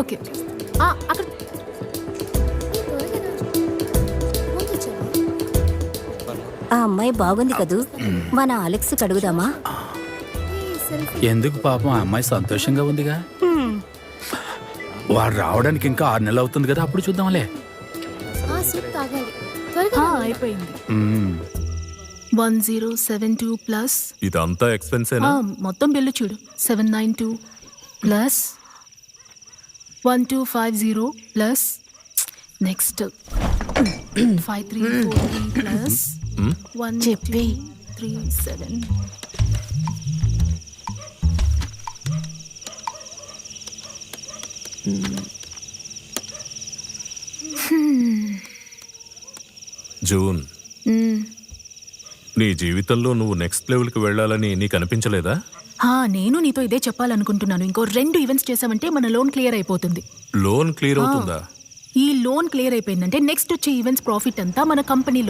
Okay అక్కడ ఆ అమ్మాయి బాగుంది కదూ, మన అలెక్స్ అడుగుదామా? ఎందుకు పాపం, ఆ అమ్మాయి సంతోషంగా ఉందిగా. వాడు రావడానికి ఇంకా 6 నెలలు అవుతుంది కదా, అప్పుడు చూద్దాంలే. అయిపోయింది. 1072 ప్లస్ ఇదంతా ఎక్స్పెన్సేనా? మొత్తం బిల్లు చూడు. 792 plus 1250 plus next 5343 plus 1237. June, నీ జీవితంలో నువ్వు నెక్స్ట్ లెవెల్కి వెళ్ళాలని నీకు అనిపించలేదా? నేను నీతో ఇదే చెప్పాలనుకుంటున్నాను. ఇంకో 2 ఈవెంట్స్ చేసామంటే మన లోన్ క్లియర్ అయిపోతుంది. లోన్ క్లియర్ అవుతుందా? ఈ లోన్ క్లియర్ అయిపోయిందంటే నెక్స్ట్ వచ్చే ఈవెంట్స్ ప్రాఫిట్ అంతా మన కంపెనీలో